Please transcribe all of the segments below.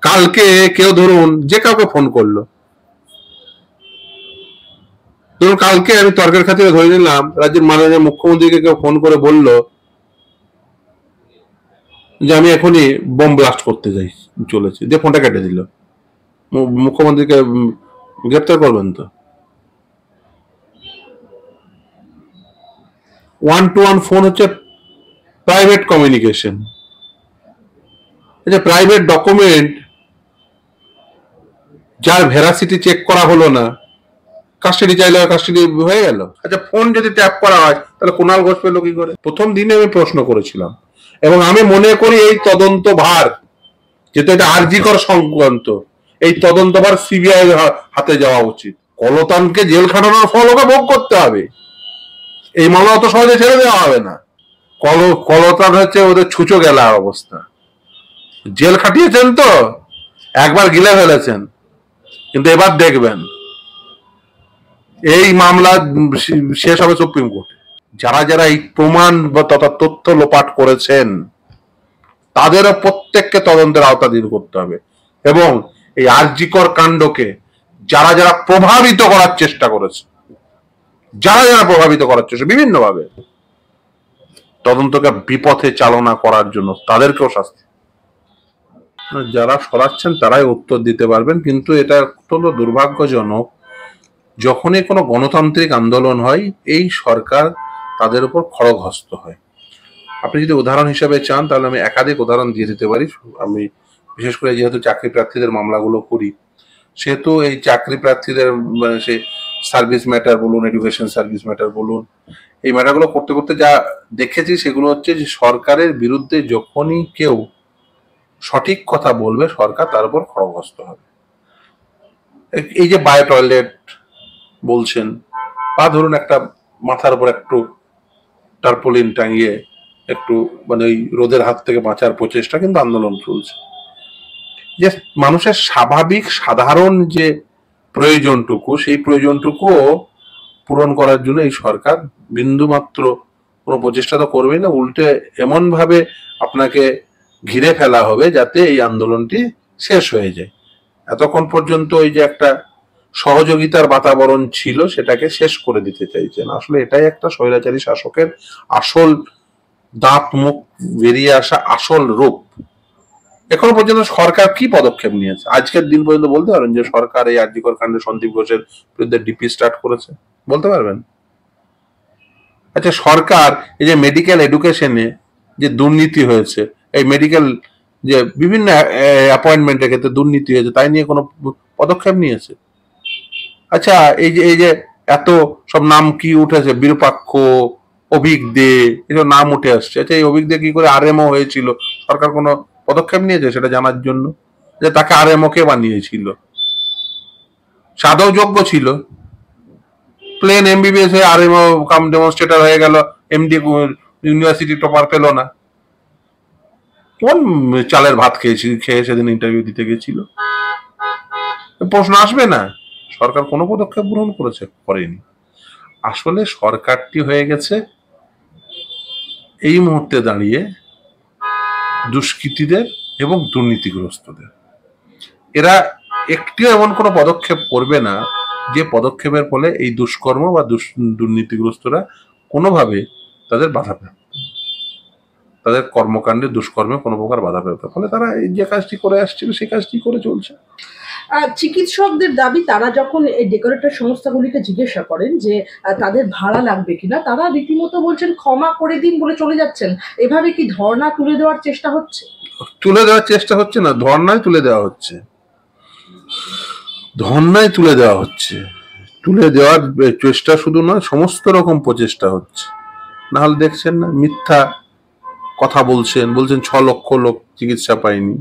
কালকে কেউ ধরুন যে কাউকে ফোন করলো, ধরুন কালকে আমি তর্কের খাতিরে ধরে নিলাম রাজ্যের মাননীয় মুখ্যমন্ত্রীকে কেউ ফোন করে বলল যে আমি এখনই বোম ব্লাস্ট করতে যাই চলেছি, যে ফোনটা কেটে দিল। মুখ্যমন্ত্রীকে গ্রেপ্তার করবেন তো? 1-to-1 ফোন হচ্ছে প্রাইভেট কমিউনিকেশন। এটা প্রাইভেট ডকুমেন্ট যার ভেরাসিটি চেক করা হলো না, কাস্টাডি চাইলে কাস্টাডি হয়ে গেল। আচ্ছা, ফোন যদি ট্যাপ করা হয় তাহলে কুণাল ঘোষ পেলো কি করে? প্রথম দিনে আমি প্রশ্ন করেছিলাম, এবং আমি মনে করি এই তদন্ত ভার, যেহেতু এটা আরজিকর সংক্রান্ত, এই তদন্ত ভার সিবিআই হাতে যাওয়া উচিত। কলতানকে জেল খাটানোর ফল ওকে ভোগ করতে হবে, এই মামলা অত সহজে ছেড়ে দেওয়া হবে না। কলতান হচ্ছে ওদের ছুঁচো গেলা অবস্থা। জেল খাটিয়েছেন তো, একবার গিলে ফেলেছেন, কিন্তু এবার দেখবেন এই মামলা শেষ হবে সুপ্রিম কোর্টে। যারা যারা এই প্রমাণ তথা তথ্য লোপাট করেছেন তাদেরও প্রত্যেককে তদন্তের আওতাধীন করতে হবে, এবং এই আরজিকর কাণ্ডকে যারা যারা প্রভাবিত করার চেষ্টা করেছে, বিভিন্ন ভাবে তদন্তকে বিপথে চালনা করার জন্য তাদেরকেও শাস্তি। যারা সরাচ্ছেন তারাই উত্তর দিতে পারবেন, কিন্তু এটা অত্যন্ত দুর্ভাগ্যজনক, যখনই কোনো গণতান্ত্রিক আন্দোলন হয় এই সরকার তাদের উপর খড়গহস্ত হয়। আপনি যদি উদাহরণ হিসেবে চান তাহলে আমি একাধিক উদাহরণ দিয়ে দিতে পারি। আমি বিশেষ করে যেহেতু চাকরি প্রার্থীদের মামলাগুলো করি, সেহেতু এই চাকরি প্রার্থীদের মানে সে সার্ভিস ম্যাটার বলুন, এডুকেশন সার্ভিস ম্যাটার বলুন, এই ম্যাটারগুলো করতে করতে যা দেখেছি সেগুলো হচ্ছে যে সরকারের বিরুদ্ধে যখনই কেউ সঠিক কথা বলবে সরকার তার উপর খড়গহস্ত হবে। এই যে বায়ো টয়লেট বলছেন, বা ধরুন একটা মাথার উপর একটু টার্পোলিন টাঙিয়ে একটু মানে ওই রোদের হাত থেকে বাঁচার প্রচেষ্টা, কিন্তু আন্দোলন চলছে। যে মানুষের স্বাভাবিক সাধারণ যে প্রয়োজনটুকু, সেই প্রয়োজনটুকুও পূরণ করার জন্য এই সরকার বিন্দুমাত্র কোনো প্রচেষ্টা তো করবেই না, উল্টে এমন ভাবে আপনাকে ঘিরে ফেলা হবে যাতে এই আন্দোলনটি শেষ হয়ে যায়। এতক্ষণ পর্যন্ত ওই যে একটা সহযোগিতার বাতাবরণ ছিল সেটাকে শেষ করে দিতে চাইছেন। আসলে এটাই একটা স্বৈরাচারী শাসকের আসল দাঁত মুখ বেরিয়ে আসা আসল রূপ। এখনো পর্যন্ত সরকার কি পদক্ষেপ নিয়েছে আজকের দিন পর্যন্ত বলতে পারবেন যে সরকার এই আরজিকর কাণ্ডে সন্দীপ ঘোষের বিরুদ্ধে ডিপি স্টার্ট করেছে? বলতে পারবেন? আচ্ছা, সরকার এই যে মেডিকেল এডুকেশনে যে দুর্নীতি হয়েছে, এই মেডিকেল যে বিভিন্ন অ্যাপয়েন্টমেন্টের ক্ষেত্রে দুর্নীতি হয়েছে, তাই নিয়ে কোনো পদক্ষেপ নিয়েছে? আচ্ছা, এই যে এত সব নাম কি উঠেছে, বিরূপাক্ষ, অভিক দে, এসব নাম উঠে আসছে। আচ্ছা, এই অভিক দে কি করে আরএমও হয়েছিল, সরকার কোনো পদক্ষেপ নিয়েছে সেটা জানার জন্য? যে তাকে আরএমও কে বানিয়েছিল? সাদও যোগ্য ছিল, প্লেন এমবিবিএস হয়ে আরএমও কাম ডেমনস্ট্রেটর হয়ে গেল, এমডি ইউনিভার্সিটি টপার পেল না। কোন চালের ভাত খেয়ে সেদিন ইন্টারভিউ দিতে গেছিল? প্রশ্ন আসবে না? সরকার কোনো পদক্ষেপ গ্রহণ করেছে? করেনি। আসলে সরকারটি হয়ে গেছে এই মুহূর্তে দাঁড়িয়ে দুষ্কৃতীদের এবং দুর্নীতিগ্রস্তদের। এরা একটিও এমন কোনো পদক্ষেপ করবে না যে পদক্ষেপের ফলে এই দুষ্কর্ম বা দুর্নীতিগ্রস্তরা কোনোভাবে তাদের বাধা পাবে, তাদের কর্মকাণ্ডে দুষ্কর্মে কোনো প্রকার বাধা পেতে। ফলে তারা এই যে কাজটি করে আসছিল সেই কাজটি করে চলছে। চিকিৎসকদের দাবি, তারা যখন এই ডেকোরেটর সংস্থাগুলিকে জিজ্ঞাসা করেন যে তাদের ভাড়া লাগবে কিনা, তারা রীতিমতো বলছেন ক্ষমা করে দিন বলে চলে যাচ্ছেন। এভাবে কি ধর্ণা তুলে দেওয়ার চেষ্টা হচ্ছে? তুলে দেওয়ার চেষ্টা হচ্ছে না, ধর্ণায় তুলে দেওয়া হচ্ছে। ধর্ণায় তুলে দেওয়া হচ্ছে, তুলে দেওয়ার চেষ্টা শুধু নয়, সমস্ত রকম প্রচেষ্টা হচ্ছে। না হলে দেখছেন না, মিথ্যা কথা বলছেন 6 লক্ষ লোক চিকিৎসা পায়নি,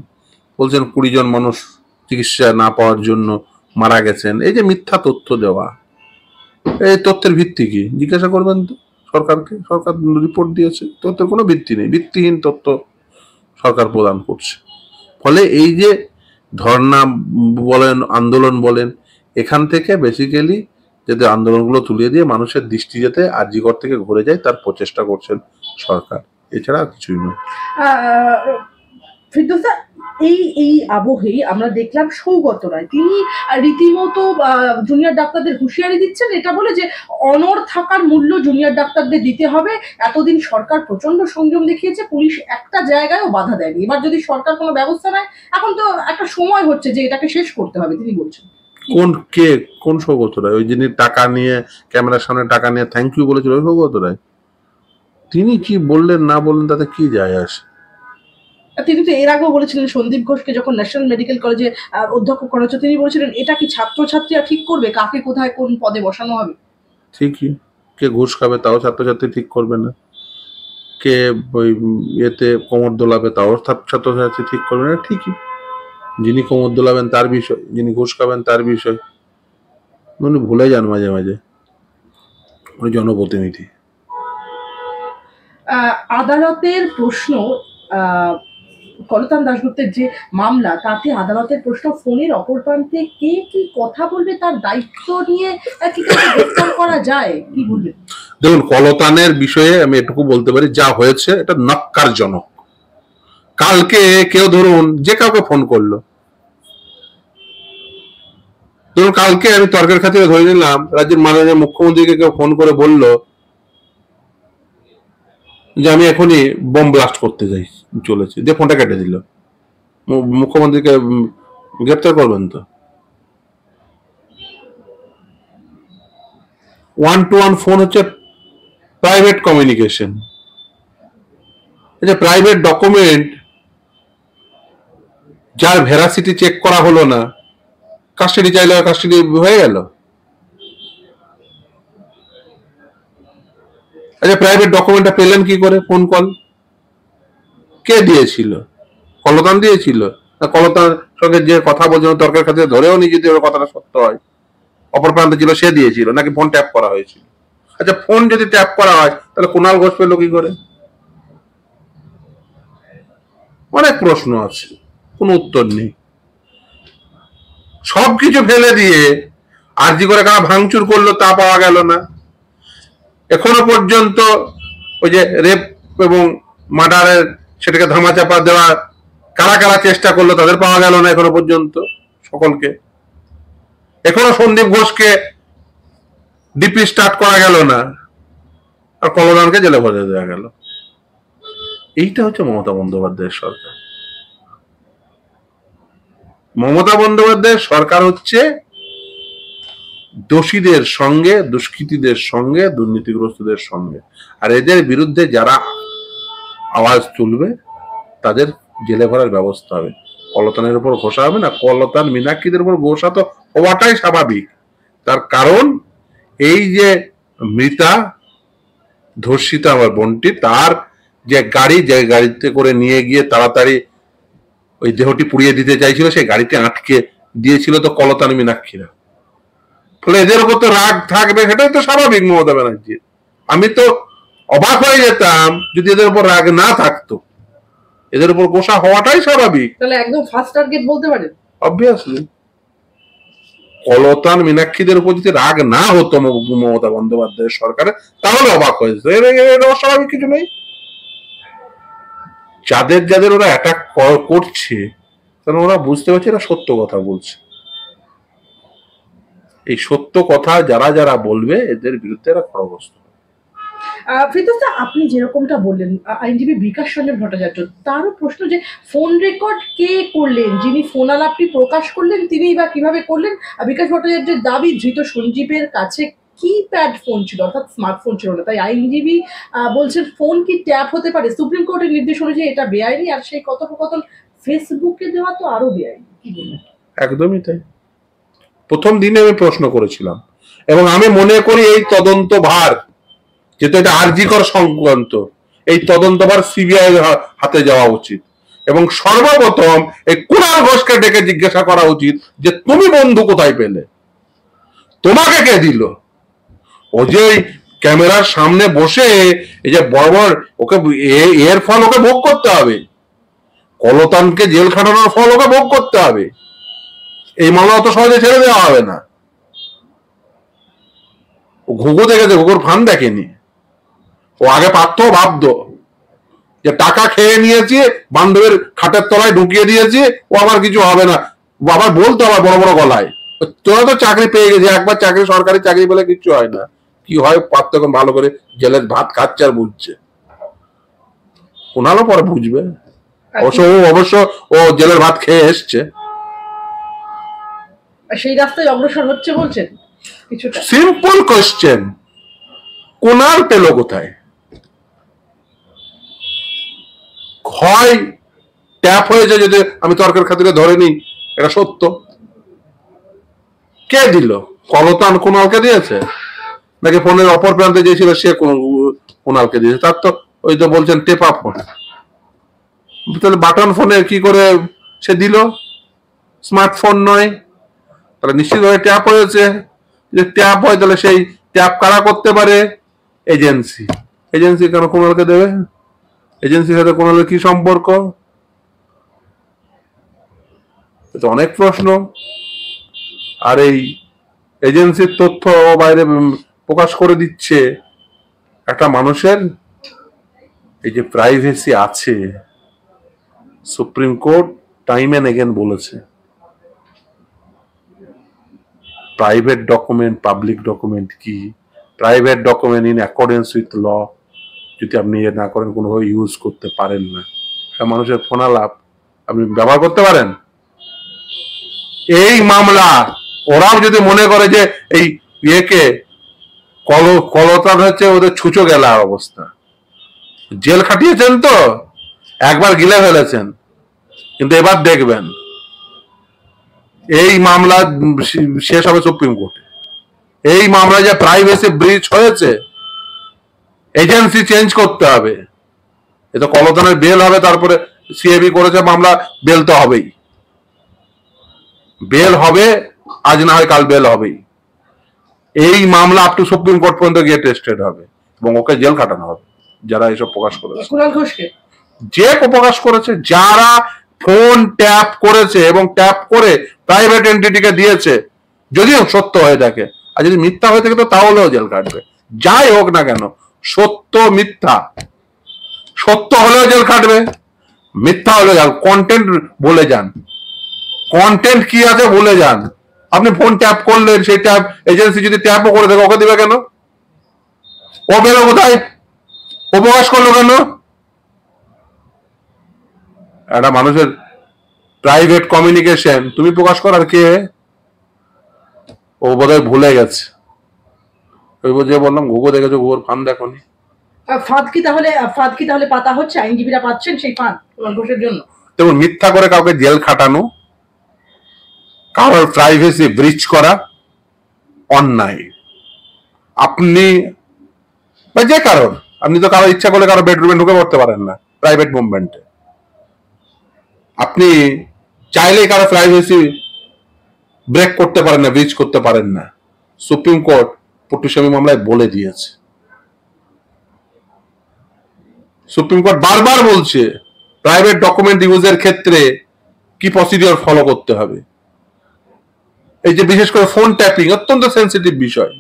বলছেন 20 জন মানুষ চিকিৎসা না পাওয়ার জন্য মারা গেছেন। এই যে মিথ্যা তথ্য দেওয়া, এই তথ্যের ভিত্তি কি জিজ্ঞাসা করবেন তো সরকারকে। সরকার রিপোর্ট দিয়েছে, তথ্যের কোনো ভিত্তি নেই, ভিত্তিহীন তথ্য সরকার প্রদান করছে। ফলে এই যে ধর্ণা বলেন, আন্দোলন বলেন, এখান থেকে বেসিক্যালি যাতে আন্দোলনগুলো তুলে দিয়ে মানুষের দৃষ্টি যাতে আরজিকর থেকে ঘুরে যায় তার প্রচেষ্টা করছেন সরকার, এছাড়া কিছুই নয়। ফিরদৌস, এই এই আবহেই আমরা দেখলাম সৌগত রায় তিনি রীতিমতো জুনিয়র ডাক্তারদের হুঁশিয়ারি দিচ্ছেন এটা বলে যে অনড় থাকার মূল্য জুনিয়র ডাক্তারদের দিতে হবে। এতদিন সরকার প্রচন্ড সংযম দেখিয়েছে, পুলিশ একটা জায়গায়ও বাধা দেয়নি, এবার যদি সরকার কোনো ব্যবস্থা নেয় এখন তো একটা সময় হচ্ছে যে এটাকে শেষ করতে হবে, তিনি বলছেন। কোন সৌগত রায়? ওই যিনি টাকা নিয়ে ক্যামেরার সামনে টাকা নিয়ে থ্যাংক ইউ বলেছিল ওই সৌগত রায়? তিনি কি বললেন না বললেন তাতে কি যায় আসে? তিনি তো এর আগেও বলেছিলেন সন্দীপ ঘোষকে যখন ন্যাশনাল মেডিকেল কলেজে অধ্যক্ষ করা হচ্ছে তিনি বলেছিলেন এটা কি ছাত্রছাত্রীরা ঠিক করবে কাকে কোথায় কোন পদে বসানো হবে। ঠিকই, কে ঘুষ খাবে তাও ছাত্রছাত্রী ঠিক করবে না, কে ওই ইয়েতে কোমর দোলাবে তাও ছাত্রছাত্রী ঠিক করবে না। ঠিকই, যিনি কোমর দোলাবেন তার বিষয়, যিনি ঘুষ খাবেন তার বিষয়। উনি ভুলে যান মাঝে মাঝে উনি জনপ্রতিনিধি। আদালতের প্রশ্ন, কলতান দাশগুপ্তের যে মামলা তাতে আদালতের প্রশ্ন ফোনের অপর প্রান্তে কে কি কথা বলবে তার দায়িত্ব নিয়ে কি গ্রেফতার করা যায়, কি বলবেন? দেখুন, কলতানের বিষয়ে আমি এটুকু বলতে পারি যা হয়েছে এটা নক্কারজনক। কালকে কেউ ধরুন যে কাউকে ফোন করলো, ধরুন কালকে আমি তর্কের খাতিরে ধরে নিলাম রাজ্যের মাননীয় মুখ্যমন্ত্রীকে কেউ ফোন করে বলল যে আমি এখনই বোম ব্লাস্ট করতে যাই চলেছি, দিয়ে ফোনটা কেটে দিল, মুখ্যমন্ত্রীকে গ্রেপ্তার করবেন তো? 1-to-1 ফোন হচ্ছে প্রাইভেট কমিউনিকেশন। প্রাইভেট ডকুমেন্ট যার ভেরাসিটি চেক করা হলো না, কাস্টাডি চাইলে কাস্টাডি হয়ে গেল। প্রাইভেট ডকুমেন্টটা পেলেন কি করে? ফোন কল কে দিয়েছিল? কলতান দিয়েছিল না? কলতান সঙ্গে যে কথা বলছিল তর্কের খাতিরে ধরেও নি যদি ওর কথাটা সত্য হয়, অপর প্রান্তে ছিল সে দিয়েছিল নাকি ফোন ট্যাপ করা হয়েছিল? আচ্ছা, ফোন যদি ট্যাপ করা হয় তাহলে কুণাল ঘোষ পেল কি করে? অনেক প্রশ্ন আছে, কোনো উত্তর নেই। সবকিছু ফেলে দিয়ে আরজি করে কারা ভাঙচুর করলো তা পাওয়া গেল না। এখনো পর্যন্ত ওই যে রেপ এবং মার্ডারের সেটাকে ধামাচাপা দেওয়ার কারা কারা চেষ্টা করলো তাদের পাওয়া গেল না এখনো পর্যন্ত সকলকে। এখনো সন্দীপ ঘোষকে ডিপি স্টার্ট করা গেল না, আর কলদানকে জেলে ভরে দেওয়া গেল। এইটা হচ্ছে মমতা বন্দ্যোপাধ্যায়ের সরকার। মমতা বন্দ্যোপাধ্যায়ের সরকার হচ্ছে দোষীদের সঙ্গে, দুষ্কৃতীদের সঙ্গে, দুর্নীতিগ্রস্তদের সঙ্গে, আর এদের বিরুদ্ধে যারা আওয়াজ তুলবে তাদের জেলে ভরার ব্যবস্থা হবে। কলতানের উপর ঘোষা হবে না, কলতান মীনাক্ষীদের উপর ঘোষা তো হওয়াটাই স্বাভাবিক। তার কারণ এই যে মৃতা ধর্ষিতা আমার বোনটি, তার যে গাড়িতে করে নিয়ে গিয়ে তাড়াতাড়ি ওই দেহটি পুড়িয়ে দিতে চাইছিল, সেই গাড়িতে আটকে দিয়েছিল তো কলতান মীনাক্ষীরা। ফলে এদের উপর তো রাগ থাকবে, সেটাই তো স্বাভাবিক মমতা ব্যানার্জির। আমি তো অবাক হয়ে যেতাম যদি এদের উপর রাগ না থাকতো, এদের উপর গোসা হওয়াটাই স্বাভাবিক। তাহলে একদম ফার্স্ট টার্গেট বলতে পারেন। অবভিয়াসলি কলতান মীনাক্ষীদের উপর যদি রাগ না হতো মমতা বন্দ্যোপাধ্যায়ের সরকারের, তাহলে অবাক হয়েছে। এর অস্বাভাবিক কিছু নেই। যাদের যাদের ওরা অ্যাটাক করছে কারণ ওরা বুঝতে পারছে এরা সত্য কথা বলছে। এই সত্য কথা যারা যারা বলবে এদের বিরুদ্ধে এরা খড়গস্ত। ফিরদৌস, আপনি যেরকমটা বললেন আইনজীবী বিকাশ রঞ্জন ভট্টাচার্য, তারও প্রশ্ন যে ফোন রেকর্ড কে করলেন, যিনি ফোন আলাপটি প্রকাশ করলেন তিনি বা কিভাবে করলেন? বিকাশ ভট্টাচার্যের দাবি ধৃত সঞ্জীবের কাছে কিপ্যাড ফোন ছিল, অর্থাৎ স্মার্টফোন ছিল না। তাই আইনজীবী বলছেন ফোন কি ট্যাপ হতে পারে? সুপ্রিম কোর্টের নির্দেশ অনুযায়ী এটা বেআইনি, আর সেই কথোপকথন ফেসবুকে দেওয়া তো আরো বেআইনি। কি বলবেন? একদমই তাই। প্রথম দিনে আমি প্রশ্ন করেছিলাম এবং আমি মনে করি এই তদন্ত ভার, যেহেতু এটা আরজিকর সংক্রান্ত, এই তদন্তভার সিবিআই হাতে যাওয়া উচিত এবং সর্বপ্রথম এই কুণাল ঘোষকে ডেকে জিজ্ঞাসা করা উচিত যে তুমি বন্ধু কোথায় পেলে, তোমাকে কে দিল? ও যে ক্যামেরার সামনে বসে এই যে বড় বড়, ওকে এর ফল ওকে ভোগ করতে হবে, কলতানকে জেল খাটানোর ফল ওকে ভোগ করতে হবে। এই মামলা অত সহজে ছেড়ে দেওয়া হবে না। ও ঘুঘু দেখেছে, ঘুঘুর ফান দেখেনি। ও আগে পারত ভাবতো যে টাকা খেয়ে নিয়েছি, বান্ধবের খাটের তলায় ঢুকিয়ে দিয়েছি, ও আমার কিছু হবে না, আবার বলতো আবার বড় বড় গলায়, তোরা তো চাকরি পেয়ে গেছি, একবার চাকরি, সরকারি চাকরি পেলে কিছু হয় না, কি হয় পার তখন ভালো করে জেলের ভাত খাচ্ছে আর বুঝছে, ওনারও পরে বুঝবে। অবশ্য ও জেলের ভাত খেয়ে এসছে, সেই রাস্তায় অগ্রসর হচ্ছে বলছেন কিছুটা। সিম্পল কোয়েশ্চেন, কুনাল পেল কোথায়? হয় ট্যাপ হয়েছে, যদি আমি তর্কের খাতিরে ধরে নিই এটা সত্য, কে দিল? কলতান কুনালকে দিয়েছে, নাকি ফোনের অপর প্রান্তে যে ছিল সে কুনালকে দিয়েছে? তার তো ওই তো বলছেন টেপা ফোন, তাহলে বাটন ফোনে কি করে সে দিল? স্মার্টফোন নয়, তাহলে নিশ্চিতভাবে ট্যাপ হয়েছে। যে ট্যাপ হয় তাহলে সেই ট্যাপ কারা করতে পারে? এজেন্সি। এজেন্সি কেন কুনালকে দেবে? এজেন্সির সাথে কুনালের কি সম্পর্ক? এটা অনেক প্রশ্ন। আর এই এজেন্সির তথ্য বাইরে প্রকাশ করে দিচ্ছে একটা মানুষের এই যে প্রাইভেসি আছে, supreme court time and again বলেছে প্রাইভেট ডকুমেন্ট পাবলিক ডকুমেন্ট কি, private document in accordance with law যদি আপনি ইয়ে না করেন কোনোভাবে ইউজ করতে পারেন না। মানুষের ফোন আলাপ আপনি ব্যবহার করতে পারেন। এই মামলা ওরাও যদি মনে করে যে এই ইয়েকে কলতান হচ্ছে ওদের ছুঁচো গেলা অবস্থা, জেল খাটিয়েছেন তো, একবার গিলে ফেলেছেন, কিন্তু এবার দেখবেন এই মামলা শেষ হবে সুপ্রিম কোর্টে। এই মামলায় যে প্রাইভেসি ব্রিচ হয়েছে, এজেন্সি চেঞ্জ করতে হবে। এ তো কলতানের বেল হবে, তারপরে সিএবি করেছে মামলা, বেল তো হবেই, বেল হবে, আজ না হয় কাল বেল হবেই। এই মামলা আপ টু সুপ্রিম কোর্ট পর্যন্ত গিয়ে টেস্টেড হবে এবং ওকে জেল কাটানো হবে যারা এসব প্রকাশ করেছে, কুণাল ঘোষকে যে প্রকাশ করেছে, যারা ফোন ট্যাপ করেছে এবং ট্যাপ করে প্রাইভেট এন্টিটিকে দিয়েছে, যদিও সত্য হয়ে থাকে, আর যদি মিথ্যা হয়ে থাকে তো তাহলেও জেল কাটবে। যাই হোক না কেন, সত্য মিথ্যা, সত্য হলেও জেল কাটবে, মিথ্যা হলেও জেল। কন্টেন্ট বলে যান, কন্টেন্ট কি আছে বলে যান। আপনি ফোন ট্যাপ করলেন, সেই ট্যাপ এজেন্সি যদি ট্যাপও করে থাকে, ওকে দিবে কেন? ও বেরো কোথায়? ও প্রকাশ করলো কেন? একটা মানুষের প্রাইভেট কমিউনিকেশন তুমি প্রকাশ করার কে? ও বোধহয় ভুলে গেছে। ওই যে বললাম ঘুঘু দেখেছো, ঘুঘুর ফান দেখোনি। ফাঁদ কি তাহলে পাতা হচ্ছে, আইনজীবীরা পাচ্ছেন সেই ফাঁদ কুণাল ঘোষের জন্য? দেখুন, মিথ্যা করে কাউকে জেল খাটানো, কারোর প্রাইভেসি ব্রিচ করা অন্যায়। আপনি বা যে কারোর, আপনি তো কারো ইচ্ছা করলে কারো বেডরুমে ঢুকে পড়তে পারেন না প্রাইভেট মুভমেন্টে। আপনি চাইলেই কারো প্রাইভেসি ব্রেক করতে পারেন না, ব্রিচ করতে পারেন না। সুপ্রিম কোর্ট পটুস্বামী মামলায় বলে দিয়েছে। সুপ্রিম কোর্ট বারবার বলছে প্রাইভেট ডকুমেন্ট ইউজের ক্ষেত্রে কি প্রসিডিওর ফলো করতে হবে। এই যে বিশেষ করে ফোন ট্যাপিং অত্যন্ত সেন্সিটিভ বিষয়,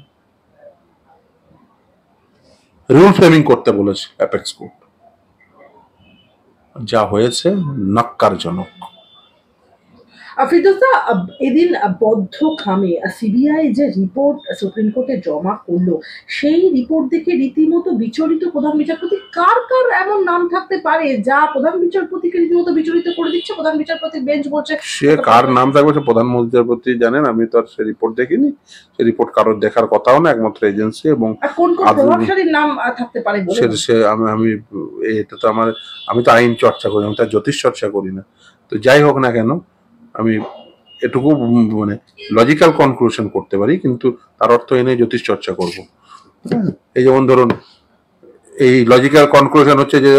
রুল ফ্রেমিং করতে বলেছে অ্যাপেক্স কোর্ট। যা হয়েছে নাক্কারজনক। ফিরদৌস দা, এদিন বদ্ধ খামে সিবিআই যে রিপোর্ট সুপ্রিম কোর্টে জমা করলো, সেই রিপোর্ট দেখে রীতিমতো বিচলিত প্রধান বিচারপতি। কার কার এমন নাম থাকতে পারে যা প্রধান বিচারপতিকে রীতিমতো বিচলিত করে দিচ্ছে? প্রধান বিচারপতি বেঞ্চ বলছে সে কার নাম থাকবে সে প্রধান বিচারপতি জানেন, আমি তো আর সে রিপোর্ট দেখিনি। সে রিপোর্ট কারোর দেখার কথাও না, একমাত্র এজেন্সি। এবং কোন কোন প্রভাবশালীর নাম থাকতে পারে বলে আমি এটা তো আমি তো আইন চর্চা করি, আমি তো জ্যোতিষ চর্চা করি না। তো যাই হোক না কেন, আমি এটুকু মানে লজিক্যাল কনক্লুশন করতে পারি, কিন্তু তার অর্থ এনে জ্যোতিষ চর্চা করব। এই যেমন ধরুন, এই লজিক্যাল কনক্লুশন হচ্ছে যে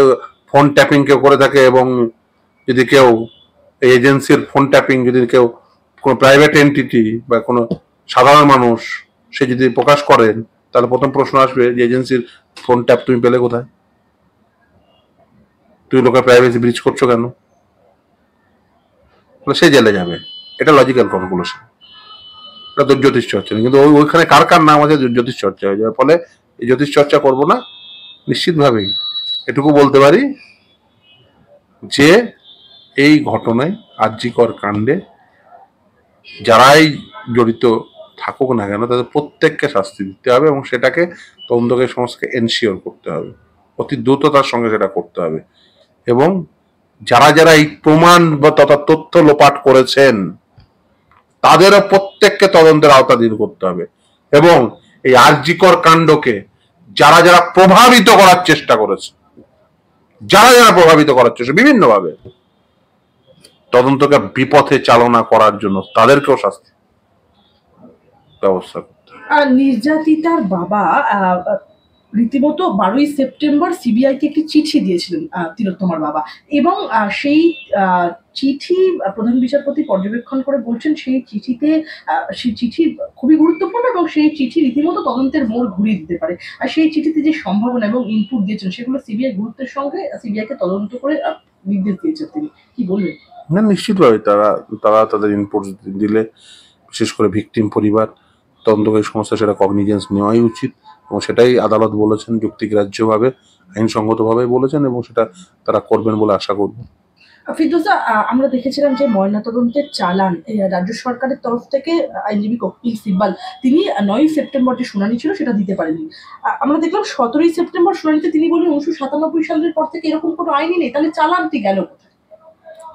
ফোন ট্যাপিং কেউ করে থাকে, এবং যদি কেউ এজেন্সির ফোন ট্যাপিং যদি কেউ কোনো প্রাইভেট এন্টিটি বা কোনো সাধারণ মানুষ সে যদি প্রকাশ করেন, তাহলে প্রথম প্রশ্ন আসবে যে এজেন্সির ফোন ট্যাপ তুমি পেলে কোথায়? তুমি লোকের প্রাইভেসি ব্রিচ করছো কেন? সে জেলে যাবে। এটা লজিক্যাল কনক্লুশন, এটা তো জ্যোতিষ চর্চা নেই। কিন্তু ওইখানে কার কার নাম আছে জ্যোতিষ চর্চা হয়ে যাবে। ফলে এই জ্যোতিষ চর্চা করবো না। নিশ্চিতভাবেই এটুকু বলতে পারি যে এই ঘটনায় আরজিকর কাণ্ডে যারাই জড়িত থাকুক না কেন তাদের প্রত্যেককে শাস্তি দিতে হবে এবং সেটাকে তদন্তকারী সংস্থাকে এনশিওর করতে হবে, অতি দ্রুততার সঙ্গে সেটা করতে হবে। এবং যারা যারা এই প্রমাণ বা তথা তথ্য লোপাট করেছেন তাদেরও প্রত্যেককে তদন্তের আওতাধীন করতে হবে। এবং এই আরজিকর কাণ্ডকে যারা যারা প্রভাবিত করার চেষ্টা করেছে, বিভিন্নভাবে তদন্তকে বিপথে চালনা করার জন্য তাদেরকেও শাস্তি ব্যবস্থা করতে হবে। আর নির্যাতিতার বাবা রীতিমতো 12ই সেপ্টেম্বর সিবিআইকে একটি চিঠি দিয়েছিলেন তিলোত্তমার বাবা, এবং সেই চিঠি প্রধান বিচারপতি পর্যবেক্ষণ করে বলছেন সেই চিঠি খুবই গুরুত্বপূর্ণ এবং সেই চিঠি রীতিমতো তদন্তের মোড় ঘুরিয়ে দিতে পারে। আর সেই চিঠিতে যে সম্ভাবনা এবং ইনপুট দিয়েছেন সেগুলো সিবিআই গুরুত্বের সঙ্গে সিবিআইকে তদন্ত করে নির্দেশ দিয়েছেন। তিনি কি বলবেন? না, নিশ্চিতভাবে তারা তাদের ইনপুট দিলে, বিশেষ করে ভিকটিম পরিবার, তদন্তকারী সংস্থা সেটা কগনিজেন্স নেওয়াই উচিত এবং সেটাই আদালত বলেছেন, যুক্তিগ্রাহ্যভাবে আইনসঙ্গতভাবে বলেছেন এবং সেটা তারা করবেন বলে আশা করব। ফিরদৌসা, আমরা দেখেছিলাম যে ময়নাতদন্তের চালান রাজ্য সরকারের তরফ থেকে আইনজীবী কপিল সিব্বাল তিনি 9ই সেপ্টেম্বর যে শুনানি ছিল সেটা দিতে পারেননি। আমরা দেখলাম 17ই সেপ্টেম্বর শুনানিতে তিনি বলেন 1997 সালের পর থেকে এরকম কোনো আইনই নেই, তাহলে চালানটি গেল কোথায়?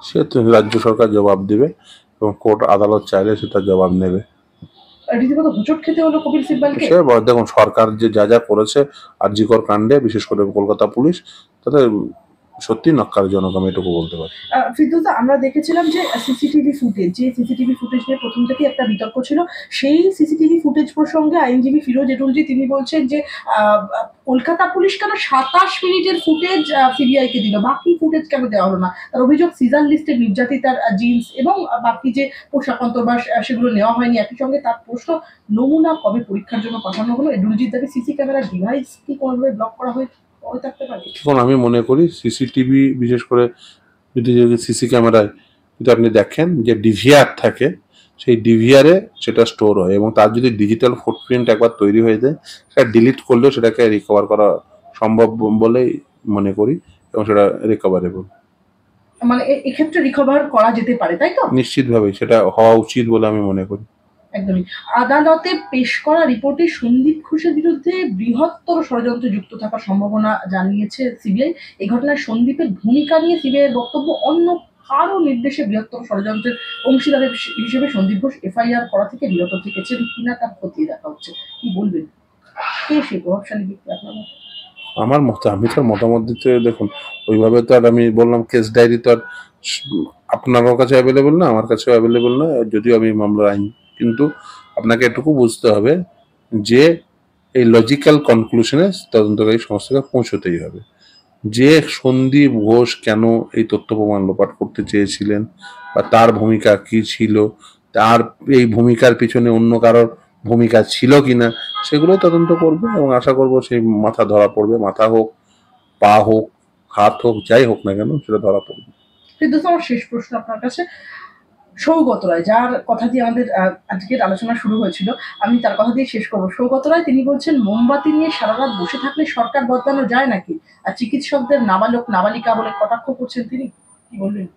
সে তো রাজ্য সরকার জবাব দেবে এবং কোর্ট আদালত চাইলে সেটা জবাব নেবে। রীতিমতো হোঁচট খেতে হলো কপিল সিব্বালকে। দেখুন, সরকার যে যা করেছে আরজিকর কাণ্ডে, বিশেষ করে কলকাতা পুলিশ, তাদের সত্যি নক্কারজনক, আমি এটুকু বলতে পারি। ফিরদৌসা, আমরা দেখেছিলাম যে সিসিটিভি ফুটেজ নিয়ে প্রথম থেকে একটা বিতর্ক ছিল। সেই সিসিটিভি ফুটেজ প্রসঙ্গে আইনজীবী ফিরোজ এটুলজি তিনি বলছেন যে কলকাতা পুলিশ কেন 27 মিনিটের ফুটেজ সিবিআইকে দিল, বাকি ফুটেজ কেন দেওয়া হলো না? তার অভিযোগ সিজার লিস্টে নির্যাতিতার জিন্স এবং বাকি যে পোশাক অন্তর্বাস সেগুলো নেওয়া হয়নি। একই সঙ্গে তার প্রশ্ন, নমুনা কবে পরীক্ষার জন্য পাঠানো হলো? এটুলজির দাবি সিসি ক্যামেরার ডিভাইস কি কোনোভাবে ব্লক করা হয়ে থাকতে পারে? এখন আমি মনে করি সিসিটিভি, বিশেষ করে যদি সিসি ক্যামেরায় যদি আপনি দেখেন যে ডিভিআর থাকে, সেই ডিভিআরে সেটা স্টোর হয় এবং তার যদি ডিজিটাল ফুটপ্রিন্ট একবার তৈরি হয়ে যায়, সেটা ডিলিট করলেও সেটাকে রিকভার করা সম্ভব বলেই মনে করি এবং সেটা রিকভারেবল। মানে এক্ষেত্রে রিকভার করা যেতে পারে, তাই তো? নিশ্চিতভাবে সেটা হওয়া উচিত বলে আমি মনে করি। একদমই। আদালতে পেশ করা রিপোর্টে সন্দীপ ঘোষের বিরুদ্ধে বৃহত্তর ষড়যন্ত্র যুক্ত থাকার সম্ভাবনা জানিয়েছে সিবিআই। এই ঘটনায় সন্দীপের ভূমিকা নিয়ে সিবিআইয়ের বক্তব্য, অন্য কারো নির্দেশে বৃহত্তর ষড়যন্ত্রের অংশীদার হিসেবে সন্দীপ ঘোষ এফআইআর করা থেকে বিরত থেকেছেন কিনা তা খতিয়ে দেখা হচ্ছে। কি বলবেন? কে সেই প্রভাবশালী ব্যক্তি আপনার মতে? আমার মতে, আমি তো মতামত দিতে, দেখুন ওইভাবে তো আর আমি বললাম কেস ডায়েরি তো আর আপনার কাছে অ্যাভেলেবল না, আমার কাছেও অ্যাভেলেবল না, যদিও আমি মামলার আইন, কিন্তু আপনাকে এটুকু বুঝতে হবে যে এই লজিক্যাল কনক্লুশনে তদন্তকারী সংস্থাকে পৌঁছতেই হবে যে সন্দীপ ঘোষ কেন এই তথ্য প্রমাণ লোপাট করতে চেয়েছিলেন বা তার ভূমিকা কি ছিল, তার এই ভূমিকার পিছনে অন্য কারোর ভূমিকা ছিল কিনা, সেগুলোই তদন্ত করবে এবং আশা করবো সেই মাথা ধরা পড়বে। মাথা হোক, পা হোক, হাত হোক, যাই হোক না কেন সেটা ধরা পড়বে। কিন্তু আমার শেষ প্রশ্ন আপনার কাছে, সৌগত রায়, যার কথা দিয়ে আমাদের আজকের আলোচনা শুরু হয়েছিল, আমি তার কথা দিয়ে শেষ করবো। সৌগত রায় তিনি বলছেন মোমবাতি নিয়ে সারা রাত বসে থাকলে সরকার বদলানো যায় নাকি, আর চিকিৎসকদের নাবালক নাবালিকা বলে কটাক্ষ করছেন তিনি। কি বলবেন?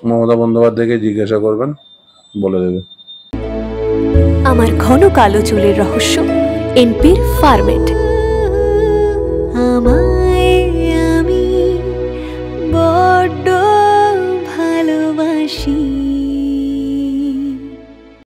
মমতা বন্দ্যোপাধ্যায়কে জিজ্ঞাসা করবেন, বলে দেবে। আমার ঘন কালো চুলের রহস্য এনপির ফার্মেট। আমার